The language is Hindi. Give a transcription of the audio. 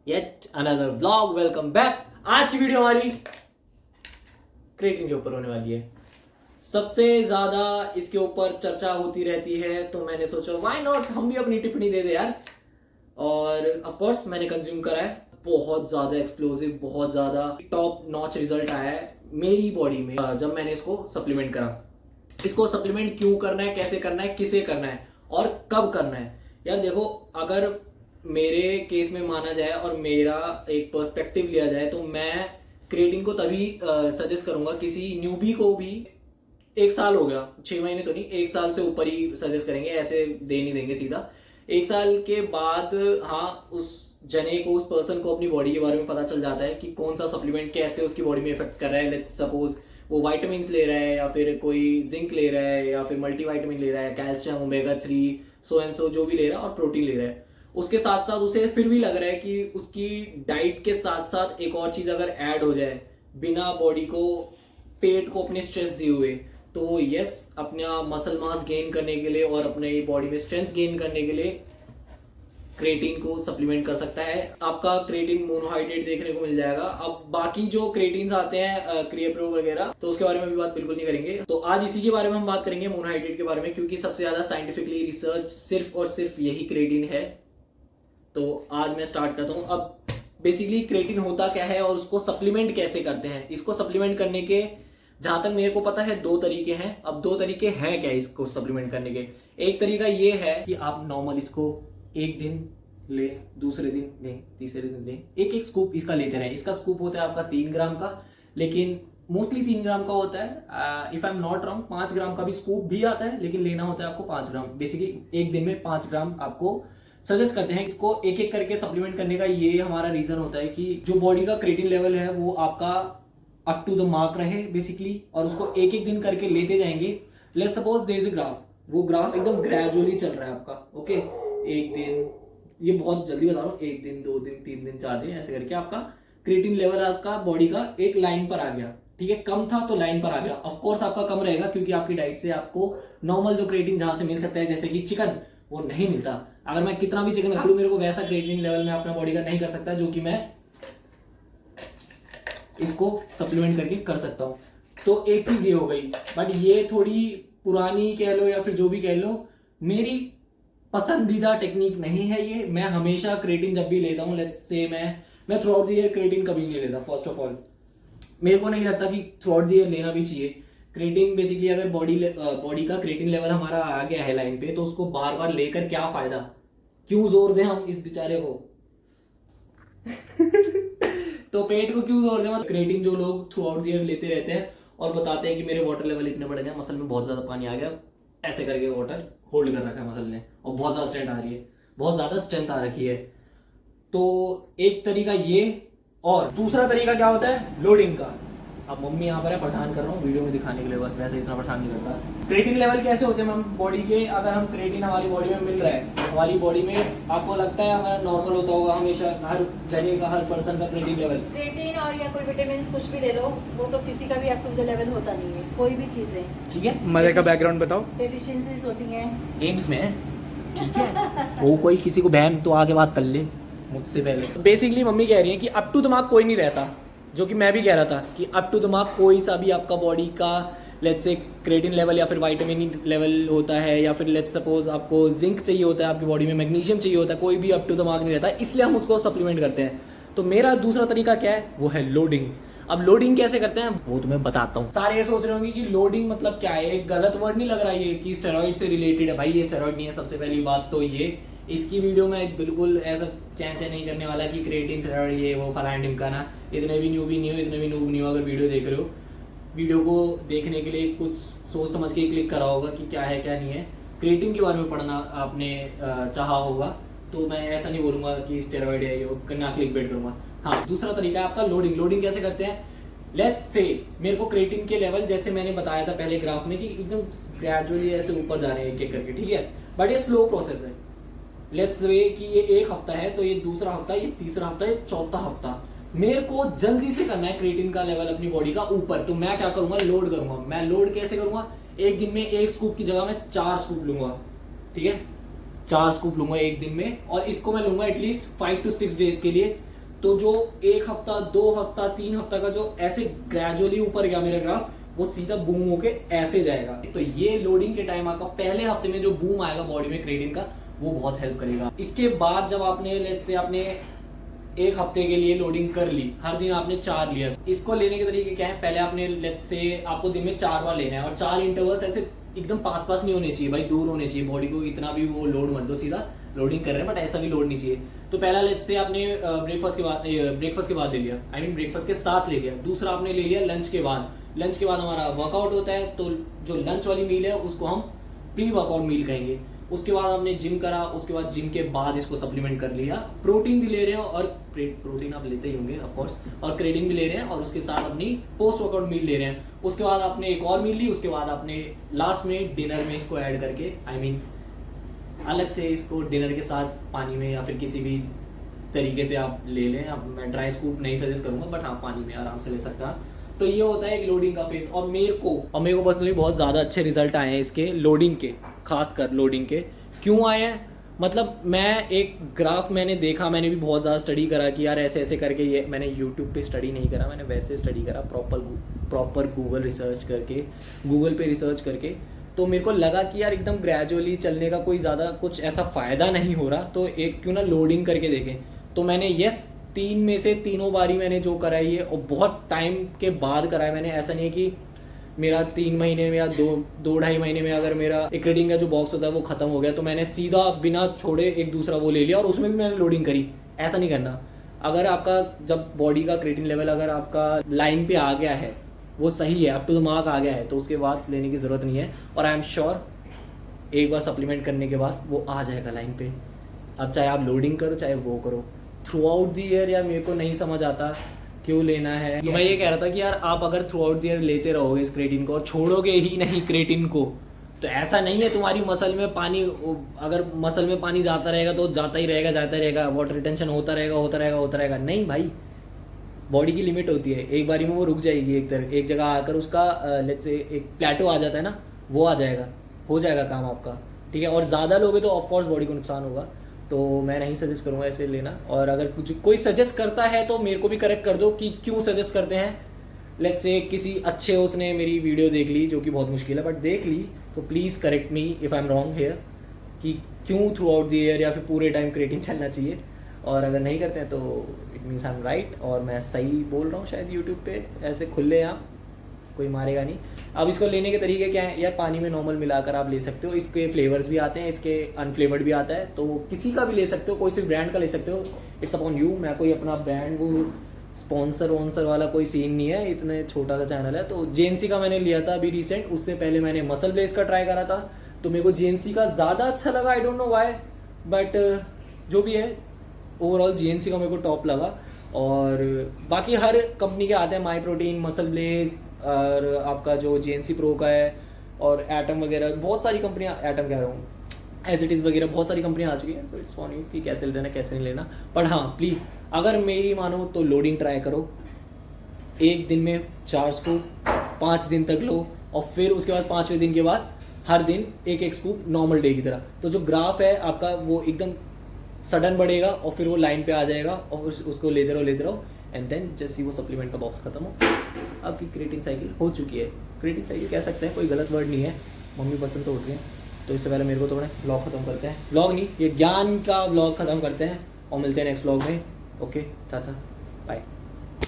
Yet another vlog. Welcome back. आज की वीडियो हमारी क्रिएटिन के ऊपर होने वाली है। सबसे ज्यादा इसके ऊपर चर्चा होती रहती है, तो मैंने सोचा व्हाई नॉट हम भी अपनी टिप्पणी दे दे यार। और ऑफ कोर्स मैंने कंज्यूम करा है, बहुत ज्यादा एक्सप्लोसिव, बहुत ज्यादा टॉप नॉच रिजल्ट आया है मेरी बॉडी में जब मैंने इसको सप्लीमेंट करा। इसको सप्लीमेंट क्यों करना है, कैसे करना है, किसे करना है और कब करना है। यार देखो, अगर मेरे केस में माना जाए और मेरा एक पर्सपेक्टिव लिया जाए तो मैं क्रिएटिन को तभी सजेस्ट करूंगा किसी न्यूबी को भी। 1 साल हो गया, 6 महीने तो नहीं, 1 साल से ऊपर ही सजेस्ट करेंगे, ऐसे दे नहीं देंगे सीधा। 1 साल के बाद हाँ, उस जने को, उस पर्सन को अपनी बॉडी के बारे में पता चल जाता है कि कौन सा सप्लीमेंट कैसे उसकी बॉडी में इफेक्ट कर रहा है। लेट्स सपोज वो वाइटामिन ले रहा है या फिर कोई जिंक ले रहा है या फिर मल्टीविटामिन ले रहा है, calcium, omega 3, so and so जो भी ले रहा है और प्रोटीन ले रहा है। उसके साथ साथ उसे फिर भी लग रहा है कि उसकी डाइट के साथ साथ एक और चीज अगर ऐड हो जाए, बिना बॉडी को, पेट को अपने स्ट्रेस दिए हुए, तो यस, अपना मसल मास गेन करने के लिए और अपने बॉडी में स्ट्रेंथ गेन करने के लिए क्रिएटिन को सप्लीमेंट कर सकता है। आपका क्रिएटिन मोनोहाइड्रेट देखने को मिल जाएगा। अब बाकी जो क्रिएटिन्स आते हैं क्रिएप्रो वगैरह, तो उसके बारे में भी बात बिल्कुल नहीं करेंगे। तो आज इसी के बारे में हम बात करेंगे, मोनोहाइड्रेट के बारे में, क्योंकि सबसे ज्यादा साइंटिफिकली रिसर्च सिर्फ और सिर्फ यही क्रिएटिन है। तो आज मैं स्टार्ट करता हूँ। अब बेसिकली क्रिएटिन होता क्या है और उसको सप्लीमेंट कैसे करते हैं। इसको सप्लीमेंट करने के जहां तक मेरे को पता है 2 तरीके हैं। अब 2 तरीके हैं क्या इसको सप्लीमेंट करने के। एक तरीका ये है कि आप नॉर्मल इसको एक दिन ले, दूसरे दिन ले, तीसरे दिन ले, एक स्कूप इसका लेते रहे। इसका स्कूप होता है आपका 3 ग्राम का, लेकिन मोस्टली 3 ग्राम का होता है। If I am not wrong 5 ग्राम का भी स्कूप भी आता है, लेकिन लेना होता है आपको 5 ग्राम। बेसिकली एक दिन में 5 ग्राम आपको सजेस्ट करते हैं। इसको एक एक करके सप्लीमेंट करने का ये हमारा रीजन होता है कि जो बॉडी का क्रिएटिन लेवल है वो आपका अप टू द मार्क रहे बेसिकली, और उसको एक एक दिन करके लेते जाएंगे। Let's suppose there is a graph, वो ग्राफ एकदम ग्रेजुअली चल रहा है आपका, ओके। एक दिन, ये बहुत जल्दी बता रहा हूँ, 1 दिन, 2 दिन, 3 दिन, 4 दिन, ऐसे करके आपका क्रिएटिन लेवल आपका बॉडी का एक लाइन पर आ गया। ठीक है, कम था तो लाइन पर आ गया। ऑफ कोर्स आपका कम रहेगा क्योंकि आपकी डाइट से आपको नॉर्मल जो क्रिएटिन जहां से मिल सकता है, जैसे कि चिकन, वो नहीं मिलता। अगर मैं कितना भी चिकन खा लूं, मेरे को वैसा क्रिएटिन लेवल में अपना बॉडी का नहीं कर सकता जो कि मैं इसको सप्लीमेंट करके कर सकता हूं। तो एक चीज ये हो गई, बट ये थोड़ी पुरानी कह लो या फिर जो भी कह लो, मेरी पसंदीदा टेक्निक नहीं है ये। मैं हमेशा क्रिएटिन जब भी लेता हूँ, लेट्स से मैं through out the year creatine कभी नहीं लेता। फर्स्ट ऑफ ऑल मेरे को नहीं लगता कि थ्रू आउट द ईयर लेना भी चाहिए क्रिएटिन। बेसिकली अगर बॉडी का क्रिएटिन लेवल हमारा आ गया है लाइन पे, तो उसको बार बार लेकर क्या फायदा, क्यों जोर दें हम इस बेचारे को। तो पेट को क्यों जोर दें। मतलब क्रिएटिन जो लोग थ्रू आउट द ईयर लेते रहते हैं और बताते हैं कि मेरे वाटर लेवल इतने बढ़ गए, मसल में बहुत ज्यादा पानी आ गया, ऐसे करके वाटर होल्ड कर रखा है मसल ने और बहुत ज्यादा स्ट्रेंथ आ रही है, बहुत ज्यादा स्ट्रेंथ आ रखी है। तो एक तरीका ये, और दूसरा तरीका क्या होता है, लोडिंग का। अब मम्मी यहाँ पर है, परेशान कर रहा हूँ वीडियो में दिखाने के लिए, बस वैसे इतना परेशान नहीं करता। क्रिएटिन लेवल कैसे होते हैं मैम बॉडी के। अगर हम क्रिएटिन हमारी बॉडी में मिल रहा है, हमारी बॉडी में आपको लगता है हमारा नॉर्मल होता होगा हमेशा, हर जगह का, हर पर्सन का क्रिएटिन लेवल। क्रिएटिन और या कोई विटामिन कुछ भी ले लो, वो तो किसी का भी अप टू द लेवल होता नहीं है, कोई भी चीजें। ठीक है, मजे का बैकग्राउंड बताओ। डेफिशिएंसीज होती हैं एम्स में, ठीक है। वो कोई किसी को बहन तो आके बात कर ले मुझसे पहले। बेसिकली मम्मी कह रही है कि अप टू दिमाग कोई नहीं रहता, जो कि मैं भी कह रहा था कि अप टू दिमाग कोई सा भी आपका बॉडी का लेट्स से क्रिएटिन लेवल या फिर विटामिन लेवल होता है, या फिर लेट्स सपोज आपको जिंक चाहिए होता है आपकी बॉडी में, मैग्नीशियम चाहिए होता है, कोई भी अप टू दिमाग नहीं रहता, इसलिए हम उसको सप्लीमेंट करते हैं। तो मेरा दूसरा तरीका क्या है, वो है लोडिंग। अब लोडिंग कैसे करते हैं वो तुम्हें बताता हूँ। सारे ये सोच रहे होंगे कि लोडिंग मतलब क्या है, एक गलत वर्ड नहीं लग रहा है कि स्टेरॉइड से रिलेटेड है। भाई ये स्टेरॉइड नहीं है। सबसे पहली बात तो ये, इसकी वीडियो में बिल्कुल ऐसा चैं नहीं करने वाला कि क्रिएटिन स्टेरॉइड ये वो फलाना ढिमकाना। इतने भी न्यूबी नहीं हो, इतने भी नूब नहीं हो। अगर वीडियो देख रहे हो, वीडियो को देखने के लिए कुछ सोच समझ के क्लिक करा होगा कि क्या है क्या नहीं है। क्रिएटिन के बारे में पढ़ना आपने चाहा होगा, तो मैं ऐसा नहीं बोलूंगा कि स्टेरॉइड है ये, ना क्लिक बेट करूंगा। हाँ, दूसरा तरीका है आपका लोडिंग। लोडिंग कैसे करते हैं, लेट्स से मेरे को क्रिएटिन के लेवल, जैसे मैंने बताया था पहले ग्राफ में, कि एकदम ग्रेजुअली ऐसे ऊपर जा रहे हैं एक एक करके, ठीक है, बट ये स्लो प्रोसेस है। लेट्स से कि ये 1 हफ्ता है, तो ये दूसरा हफ्ता, ये तीसरा हफ्ता, ये चौथा हफ्ता। मेरे को जल्दी से करना है क्रिएटिन का लेवल अपनी बॉडी का ऊपर, तो मैं क्या करूंगा, लोड करूंगा। मैं लोड कैसे करूंगा, एक दिन में 1 स्कूप की जगह मैं 4 स्कूप लूंगा, ठीक है, 4 स्कूप लूंगा एक दिन में, और इसको मैं लूंगा एटलीस्ट 5 to 6 डेज के लिए। तो जो 1 हफ्ता 2 हफ्ता 3 हफ्ता का जो ऐसे ग्रेजुअली ऊपर गया मेरा ग्राफ, वो सीधा बूम होके ऐसे जाएगा। तो ये लोडिंग के टाइम आपका पहले हफ्ते में जो बूम आएगा बॉडी में क्रिएटिन का, वो बहुत हेल्प करेगा। इसके बाद जब आपने लेट्स से आपने 1 हफ्ते के लिए लोडिंग कर ली, हर दिन आपने 4 लिया। इसको लेने के तरीके क्या है, पहले आपने लेट्स से आपको दिन में 4 बार लेना है, और 4 इंटरवल्स ऐसे एकदम पास पास नहीं होने चाहिए भाई, दूर होने चाहिए। बॉडी को इतना भी वो लोड मत दो, सीधा लोडिंग कर रहे हैं बट ऐसा भी लोड नहीं चाहिए। तो पहला लेट्स से आपने ब्रेकफास्ट के बाद ले लिया, आई मीन ब्रेकफास्ट के साथ ले लिया। दूसरा आपने ले लिया लंच के बाद। लंच के बाद हमारा वर्कआउट होता है, तो जो लंच वाली मील है उसको हम प्री वर्कआउट मील कहेंगे। उसके बाद आपने जिम करा, उसके बाद जिम के बाद इसको सप्लीमेंट कर लिया। प्रोटीन भी ले रहे हो, और प्रोटीन आप लेते ही होंगे ऑफ कोर्स, और क्रेटिन भी ले रहे हैं, और उसके साथ अपनी पोस्ट वर्कआउट मील ले रहे हैं। उसके बाद आपने एक और मील ली, उसके बाद आपने लास्ट में डिनर में इसको ऐड करके, आई मीन अलग से इसको डिनर के साथ पानी में या फिर किसी भी तरीके से आप ले लें। अब मैं ड्राई स्कूप नहीं सजेस्ट करूंगा, बट हाँ पानी में आराम से ले सकता है। तो ये होता है एक लोडिंग का फेज। और मेरे को पर्सनली बहुत ज़्यादा अच्छे रिजल्ट आए हैं इसके लोडिंग के, खासकर लोडिंग के। क्यों आए हैं, मतलब मैं एक ग्राफ मैंने देखा, मैंने भी बहुत ज़्यादा स्टडी करा कि यार ऐसे ऐसे करके, ये मैंने यूट्यूब पे स्टडी नहीं करा, मैंने वैसे स्टडी करा प्रॉपर गूगल रिसर्च करके, गूगल पे रिसर्च करके। तो मेरे को लगा कि यार एकदम ग्रेजुअली चलने का कोई ज़्यादा कुछ ऐसा फ़ायदा नहीं हो रहा, तो एक क्यों ना लोडिंग करके देखें। तो मैंने 3 में से तीनों बारी मैंने जो कराई है, और बहुत टाइम के बाद कराया मैंने। ऐसा नहीं है कि मेरा 3 महीने में या 2-2.5 महीने में अगर मेरा एक क्रेटिन का जो बॉक्स होता है वो खत्म हो गया, तो मैंने सीधा बिना छोड़े एक दूसरा वो ले लिया, और उसमें भी मैंने लोडिंग करी। ऐसा नहीं करना। अगर आपका जब बॉडी का क्रेटिन लेवल अगर आपका लाइन पे आ गया है, वो सही है, अप टू द मार्क आ गया है, तो उसके बाद लेने की ज़रूरत नहीं है। और आई एम श्योर एक बार सप्लीमेंट करने के बाद वो आ जाएगा लाइन पे। अब चाहे आप लोडिंग करो चाहे वो करो, थ्रू आउट द ईयर यार मेरे को नहीं समझ आता क्यों लेना है। तो मैं ये कह रहा था कि यार आप अगर थ्रू आउट द ईयर लेते रहोगे इस क्रेटिन को और छोड़ोगे ही नहीं क्रेटिन को, तो ऐसा नहीं है तुम्हारी मसल में पानी, अगर मसल में पानी जाता रहेगा तो जाता ही रहेगा, वाटर रिटेंशन होता रहेगा। नहीं भाई, बॉडी की लिमिट होती है, एक बारी में वो रुक जाएगी। एक जगह आकर उसका लेट्स से एक प्लेटो आ जाता है ना, वो आ जाएगा, हो जाएगा काम आपका, ठीक है। और ज़्यादा लोगे तो ऑफकोर्स बॉडी को नुकसान होगा, तो मैं नहीं सजेस्ट करूँगा ऐसे लेना। और अगर कुछ कोई सजेस्ट करता है तो मेरे को भी करेक्ट कर दो कि क्यों सजेस्ट करते हैं। लेट्स से किसी अच्छे उसने मेरी वीडियो देख ली, जो कि बहुत मुश्किल है बट देख ली, तो please correct me if I am wrong hair, कि क्यों थ्रू आउट द ईयर या फिर पूरे टाइम क्रेटिन चलना चाहिए। और अगर नहीं करते हैं तो it means I am right, और मैं सही बोल रहा हूँ शायद। यूट्यूब पे ऐसे खुले आप कोई मारेगा नहीं। अब इसको लेने के तरीके क्या है यार, पानी में नॉर्मल मिलाकर आप ले सकते हो। इसके फ्लेवर्स भी आते हैं, इसके अनफ्लेवर्ड भी आता है, तो किसी का भी ले सकते हो, कोई सिर्फ ब्रांड का ले सकते हो, इट्स अपॉन यू। मैं कोई अपना ब्रांड वो स्पॉन्सर वॉन्सर वाला कोई सीन नहीं है, इतने छोटा सा चैनल है। तो जेएनसी का मैंने लिया था अभी रिसेंट, उससे पहले मैंने मसल ब्लेस का ट्राई करा था, तो मेरे को जेएनसी का ज़्यादा अच्छा लगा। I don't know why, but जो भी है ओवरऑल जेएनसी का मेरे को टॉप लगा। और बाकी हर कंपनी के आते हैं, माई प्रोटीन, मसल ब्लेस, और आपका जो जेएनसी प्रो का है, और एटम वगैरह, बहुत सारी कंपनियां, एटम कह रहा हूँ, एसिटीज़ वगैरह, बहुत सारी कंपनियां आ चुकी हैं। सो इट्स ऑन यू कि कैसे लेना कैसे नहीं लेना। पर हाँ प्लीज़, अगर मेरी मानो तो लोडिंग ट्राई करो। एक दिन में 4 स्कूप 5 दिन तक लो, और फिर उसके बाद 5वें दिन के बाद हर दिन एक स्कूप नॉर्मल डे की तरह। तो जो ग्राफ है आपका वो एकदम सडन बढ़ेगा, और फिर वो लाइन पे आ जाएगा, और उसको लेते रहो एंड देन जैसे वो सप्लीमेंट का बॉक्स खत्म हो, आपकी क्रिएटिन साइकिल हो चुकी है। क्रिएटिन साइकिल कह सकते हैं, कोई गलत वर्ड नहीं है। मम्मी बर्तन तो उठ गए, तो इससे पहले मेरे को थोड़ा व्लॉग खत्म करते हैं, व्लॉग नहीं ये ज्ञान का व्लॉग खत्म करते हैं, और मिलते हैं नेक्स्ट व्लॉग में। Okay, tata, bye.